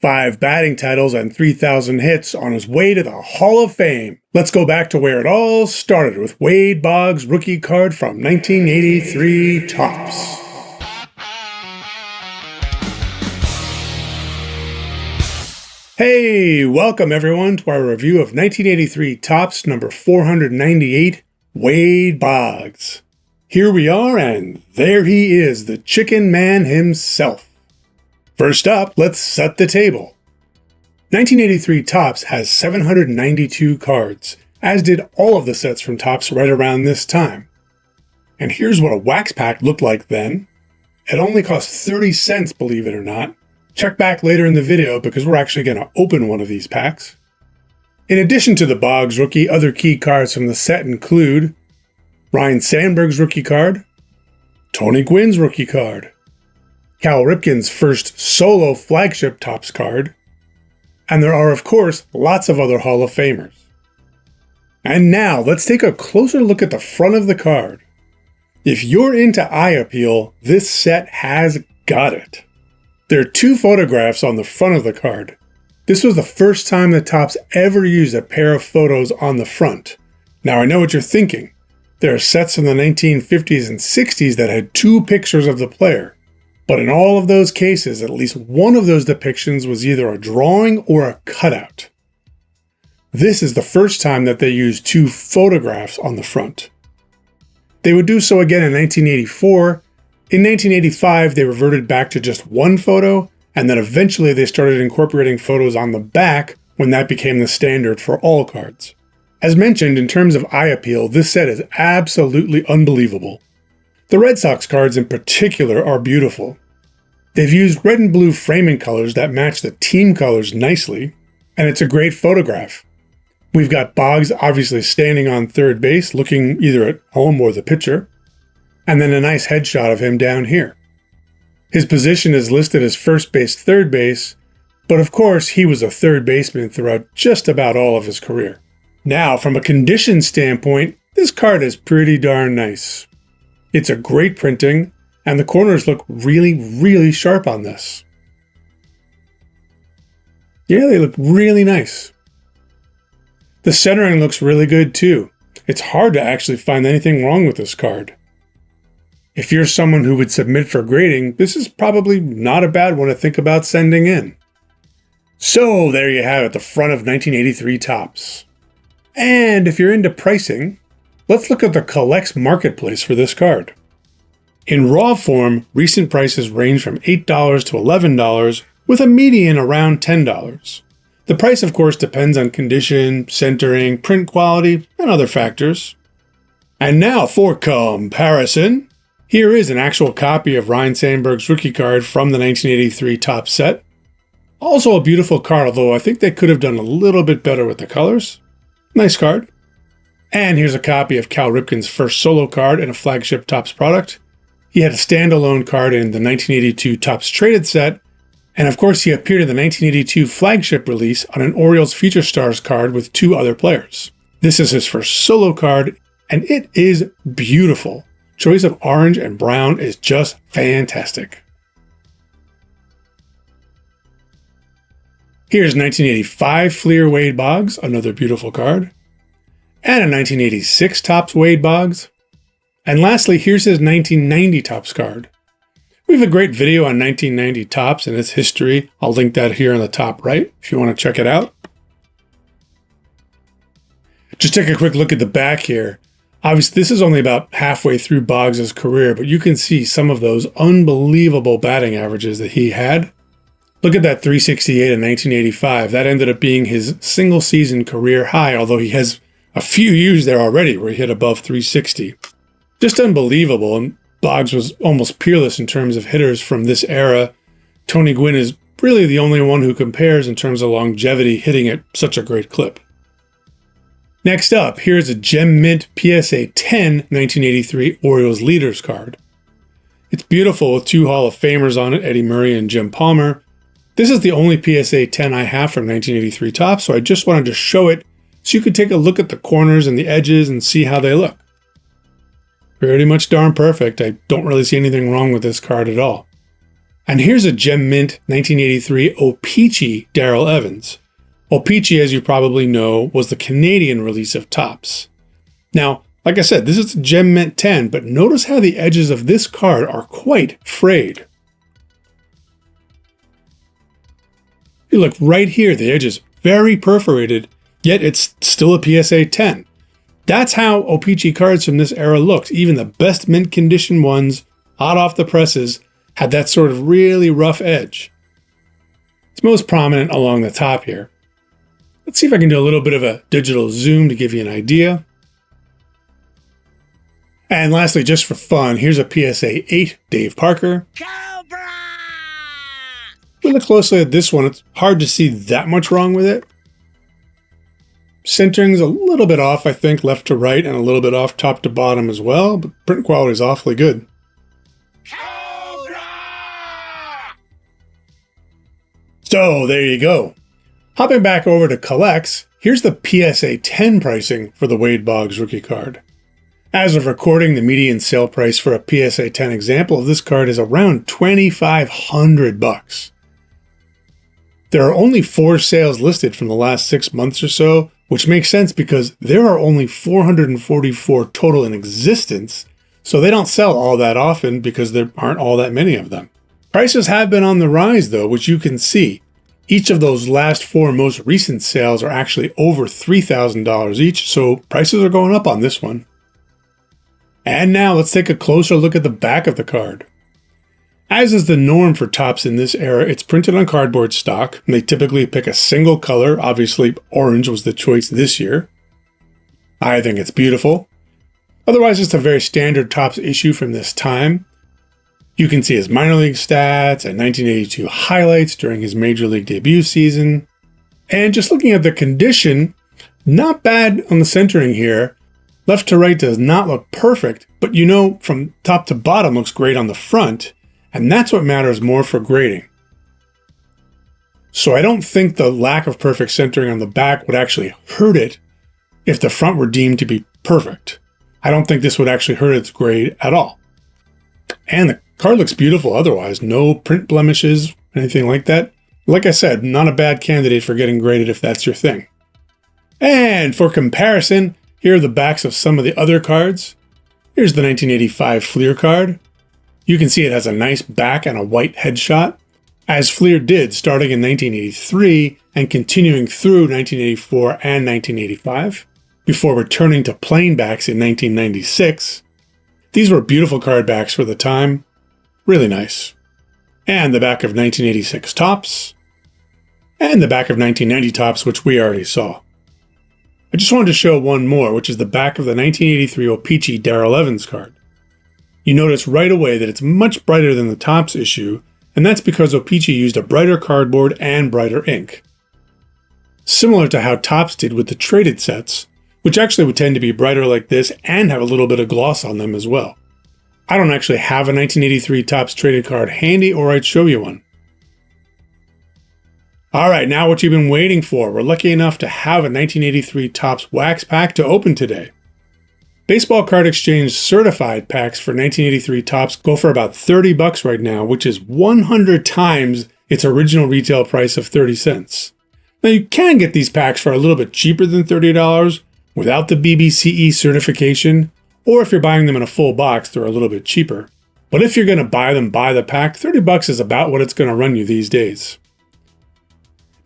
5 batting titles and 3,000 hits on his way to the Hall of Fame. Let's go back to where it all started with Wade Boggs' rookie card from 1983 Topps. Hey, welcome everyone to our review of 1983 Topps number 498, Wade Boggs. Here we are, and there he is, the Chicken Man himself. First up, let's set the table. 1983 Topps has 792 cards, as did all of the sets from Topps right around this time. And here's what a wax pack looked like then. It only cost 30 cents, believe it or not. Check back later in the video because we're actually going to open one of these packs. In addition to the Boggs rookie, other key cards from the set include Ryne Sandberg's rookie card, Tony Gwynn's rookie card, Cal Ripken's first solo flagship Topps card, and there are, of course, lots of other Hall of Famers. And now, let's take a closer look at the front of the card. If you're into eye appeal, this set has got it. There are 2 photographs on the front of the card. This was the first time that Topps ever used a pair of photos on the front. Now, I know what you're thinking. There are sets from the 1950s and 60s that had 2 pictures of the player. But in all of those cases, at least one of those depictions was either a drawing or a cutout. This is the first time that they used 2 photographs on the front. They would do so again in 1984. In 1985, they reverted back to just 1 photo, and then eventually they started incorporating photos on the back when that became the standard for all cards. As mentioned, in terms of eye appeal, this set is absolutely unbelievable. The Red Sox cards in particular are beautiful. They've used red and blue framing colors that match the team colors nicely, and it's a great photograph. We've got Boggs obviously standing on third base, looking either at home or the pitcher, and then a nice headshot of him down here. His position is listed as first base, third base, but of course he was a third baseman throughout just about all of his career. Now, from a condition standpoint, this card is pretty darn nice. It's a great printing, and the corners look really sharp on this. Yeah, they look really nice. The centering looks really good too. It's hard to actually find anything wrong with this card. If you're someone who would submit for grading, this is probably not a bad one to think about sending in. So there you have it, the front of 1983 Topps. And if you're into pricing, let's look at the CollX marketplace for this card. In raw form, recent prices range from $8 to $11, with a median around $10. The price, of course, depends on condition, centering, print quality, and other factors. And now for comparison. Here is an actual copy of Ryne Sandberg's rookie card from the 1983 Topps set. Also a beautiful card, although I think they could have done a little bit better with the colors. Nice card. And here's a copy of Cal Ripken's first solo card in a flagship Topps product. He had a standalone card in the 1982 Topps Traded set, and of course he appeared in the 1982 flagship release on an Orioles Future Stars card with 2 other players. This is his first solo card, and it is beautiful. Choice of orange and brown is just fantastic. Here's 1985 Fleer Wade Boggs, another beautiful card. And a 1986 Topps Wade Boggs. And lastly, here's his 1990 Topps card. We have a great video on 1990 Topps and its history. I'll link that here on the top right if you want to check it out. Just take a quick look at the back here. Obviously, this is only about halfway through Boggs' career, but you can see some of those unbelievable batting averages that he had. Look at that 368 in 1985. That ended up being his single season career high, although he has a few years there already where he hit above 360. Just unbelievable, and Boggs was almost peerless in terms of hitters from this era. Tony Gwynn is really the only one who compares in terms of longevity, hitting at such a great clip. Next up, here's a Gem Mint PSA 10 1983 Orioles Leaders card. It's beautiful with 2 Hall of Famers on it, Eddie Murray and Jim Palmer. This is the only PSA 10 I have from 1983 Topps, so I just wanted to show it so you could take a look at the corners and the edges and see how they look. Pretty much darn perfect. I don't really see anything wrong with this card at all. And here's a Gem Mint 1983 O-Pee-Chee Darrell Evans. O-Pee-Chee, as you probably know, was the Canadian release of Topps. Now, like I said, this is a Gem Mint 10, but notice how the edges of this card are quite frayed. You look right here, the edge is very perforated, yet it's still a PSA 10. That's how O-Pee-Chee cards from this era looked. Even the best mint condition ones, hot off the presses, had that sort of really rough edge. It's most prominent along the top here. Let's see if I can do a little bit of a digital zoom to give you an idea. And lastly, just for fun, here's a PSA 8 Dave Parker. Cobra! We look closely at this one, it's hard to see that much wrong with it. Centering's a little bit off, I think, left to right, and a little bit off top to bottom as well, but print quality is awfully good. So there you go. Hopping back over to CollX, here's the PSA 10 pricing for the Wade Boggs rookie card. As of recording, the median sale price for a PSA 10 example of this card is around $2,500. There are only 4 sales listed from the last 6 months or so, which makes sense because there are only 444 total in existence, so they don't sell all that often because there aren't all that many of them. Prices have been on the rise though, which you can see. Each of those last 4 most recent sales are actually over $3,000 each, so prices are going up on this one. And now let's take a closer look at the back of the card. As is the norm for Topps in this era, it's printed on cardboard stock, and they typically pick a single color. Obviously, orange was the choice this year. I think it's beautiful. Otherwise, it's a very standard Topps issue from this time. You can see his minor league stats and 1982 highlights during his major league debut season. And just looking at the condition, not bad on the centering here. Left to right does not look perfect, but you know from top to bottom looks great on the front, and that's what matters more for grading. So I don't think the lack of perfect centering on the back would actually hurt it if the front were deemed to be perfect. I don't think this would actually hurt its grade at all. And the card looks beautiful otherwise, no print blemishes, anything like that. Like I said, not a bad candidate for getting graded if that's your thing. And for comparison, here are the backs of some of the other cards. Here's the 1985 Fleer card. You can see it has a nice back and a white headshot, as Fleer did starting in 1983 and continuing through 1984 and 1985, before returning to plain backs in 1996. These were beautiful card backs for the time. Really nice. And the back of 1986 Topps. And the back of 1990 Topps, which we already saw. I just wanted to show one more, which is the back of the 1983 O-Pee-Chee Darrell Evans card. You notice right away that it's much brighter than the Topps issue, and that's because O-Pee-Chee used a brighter cardboard and brighter ink. Similar to how Topps did with the traded sets, which actually would tend to be brighter like this and have a little bit of gloss on them as well. I don't actually have a 1983 Topps traded card handy, or I'd show you one. Alright, now what you've been waiting for. We're lucky enough to have a 1983 Topps wax pack to open today. Baseball Card Exchange certified packs for 1983 Topps go for about $30 right now, which is 100 times its original retail price of 30 cents. Now you can get these packs for a little bit cheaper than $30 without the BBCE certification, or if you're buying them in a full box, they're a little bit cheaper. But if you're going to buy them by the pack, $30 is about what it's going to run you these days.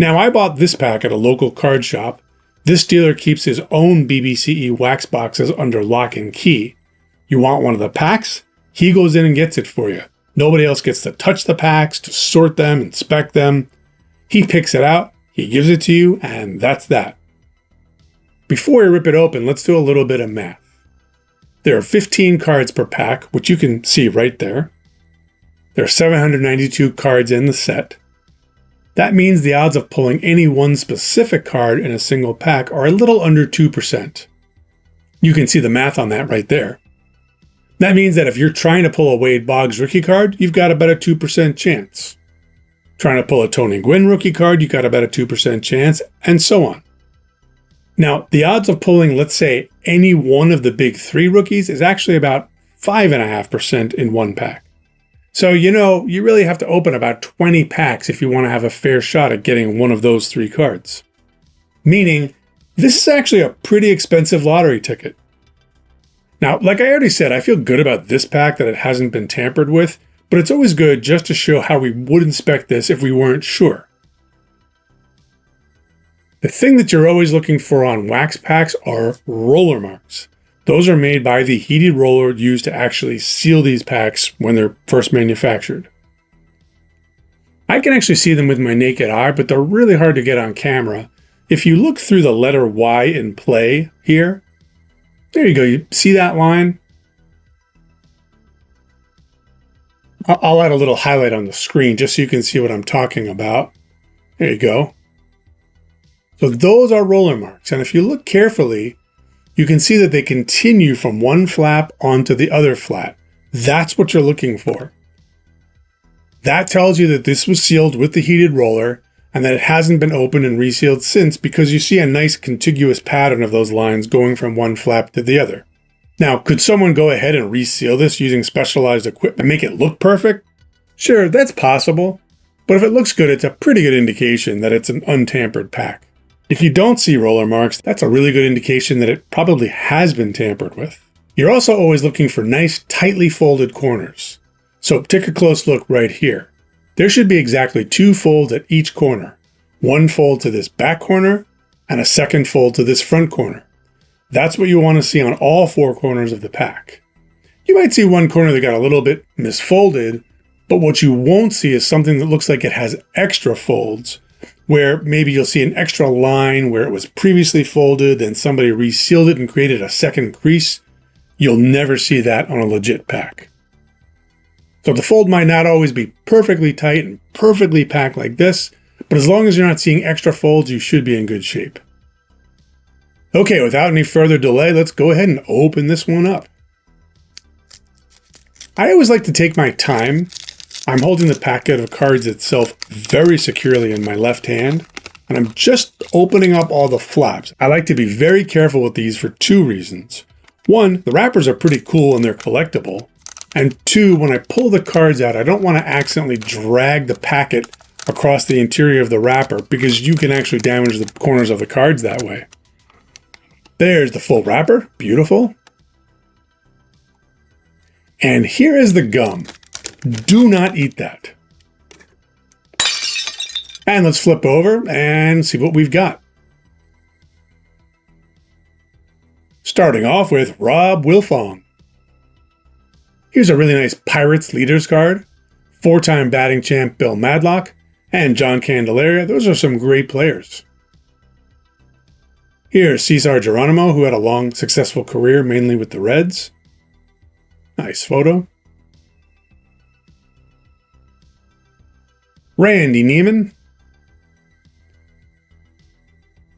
Now I bought this pack at a local card shop. This dealer keeps his own BBCE wax boxes under lock and key. You want one of the packs? He goes in and gets it for you. Nobody else gets to touch the packs, to sort them, inspect them. He picks it out, he gives it to you, and that's that. Before we rip it open, let's do a little bit of math. There are 15 cards per pack, which you can see right there. There are 792 cards in the set. That means the odds of pulling any one specific card in a single pack are a little under 2%. You can see the math on that right there. That means that if you're trying to pull a Wade Boggs rookie card, you've got about a 2% chance. Trying to pull a Tony Gwynn rookie card, you've got about a 2% chance, and so on. Now, the odds of pulling, let's say, any one of the big 3 rookies is actually about 5.5% in one pack. So, you really have to open about 20 packs if you want to have a fair shot at getting one of those 3 cards. Meaning, this is actually a pretty expensive lottery ticket. Now, like I already said, I feel good about this pack that it hasn't been tampered with, but it's always good just to show how we would inspect this if we weren't sure. The thing that you're always looking for on wax packs are roller marks. Those are made by the heated roller used to actually seal these packs when they're first manufactured. I can actually see them with my naked eye, but they're really hard to get on camera. If you look through the letter Y in play here, there you go, you see that line? I'll add a little highlight on the screen just so you can see what I'm talking about. There you go. So those are roller marks, and if you look carefully, you can see that they continue from one flap onto the other flap. That's what you're looking for. That tells you that this was sealed with the heated roller and that it hasn't been opened and resealed since, because you see a nice contiguous pattern of those lines going from one flap to the other. Now, could someone go ahead and reseal this using specialized equipment and make it look perfect? Sure, that's possible, but if it looks good, it's a pretty good indication that it's an untampered pack. If you don't see roller marks, that's a really good indication that it probably has been tampered with. You're also always looking for nice, tightly folded corners. So take a close look right here. There should be exactly 2 folds at each corner. One fold to this back corner and a second fold to this front corner. That's what you want to see on all 4 corners of the pack. You might see one corner that got a little bit misfolded, but what you won't see is something that looks like it has extra folds, where maybe you'll see an extra line where it was previously folded, then somebody resealed it and created a second crease. You'll never see that on a legit pack. So the fold might not always be perfectly tight and perfectly packed like this, but as long as you're not seeing extra folds, you should be in good shape. Okay, without any further delay, let's go ahead and open this one up. I always like to take my time. I'm holding the packet of cards itself very securely in my left hand, and I'm just opening up all the flaps. I like to be very careful with these for 2 reasons. 1, the wrappers are pretty cool and they're collectible. And 2, when I pull the cards out, I don't want to accidentally drag the packet across the interior of the wrapper, because you can actually damage the corners of the cards that way. There's the full wrapper, beautiful. And here is the gum. Do not eat that. And let's flip over and see what we've got. Starting off with Rob Wilfong. Here's a really nice Pirates leaders card. 4-time batting champ Bill Madlock and John Candelaria. Those are some great players. Here's Cesar Geronimo, who had a long, successful career mainly with the Reds. Nice photo. Randy Neiman.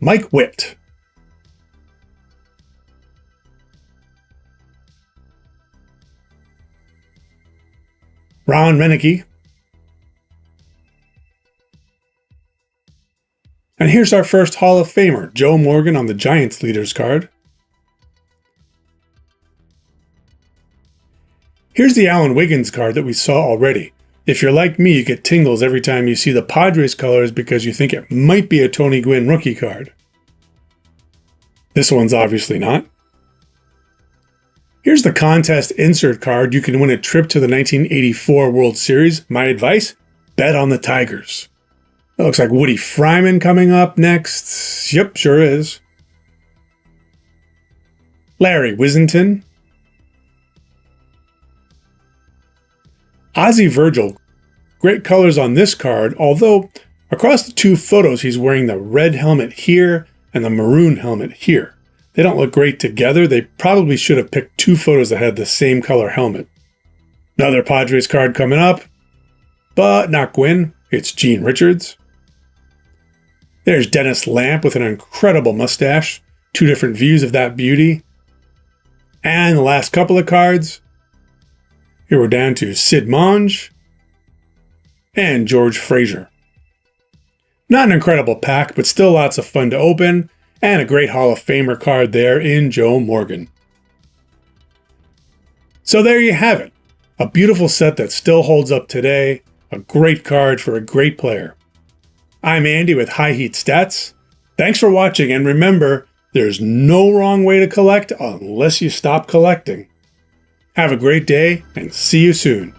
Mike Witt. Ron Renicky. And here's our first Hall of Famer, Joe Morgan on the Giants leaders card. Here's the Alan Wiggins card that we saw already. If you're like me, you get tingles every time you see the Padres colors because you think it might be a Tony Gwynn rookie card. This one's obviously not. Here's the contest insert card. You can win a trip to the 1984 World Series. My advice, bet on the Tigers. It looks like Woody Fryman coming up next. Yep, sure is. Larry Wissington. Ozzie Virgil. Great colors on this card, although across the 2 photos he's wearing the red helmet here and the maroon helmet here. They don't look great together. They probably should have picked 2 photos that had the same color helmet. Another Padres card coming up, but not Gwynn. It's Gene Richards. There's Dennis Lamp with an incredible mustache. 2 different views of that beauty. And the last couple of cards. Here we're down to Sid Monge and George Frazier. Not an incredible pack, but still lots of fun to open, and a great Hall of Famer card there in Joe Morgan. So there you have it. A beautiful set that still holds up today, a great card for a great player. I'm Andy with High Heat Stats. Thanks for watching, and remember, there's no wrong way to collect unless you stop collecting. Have a great day, and see you soon.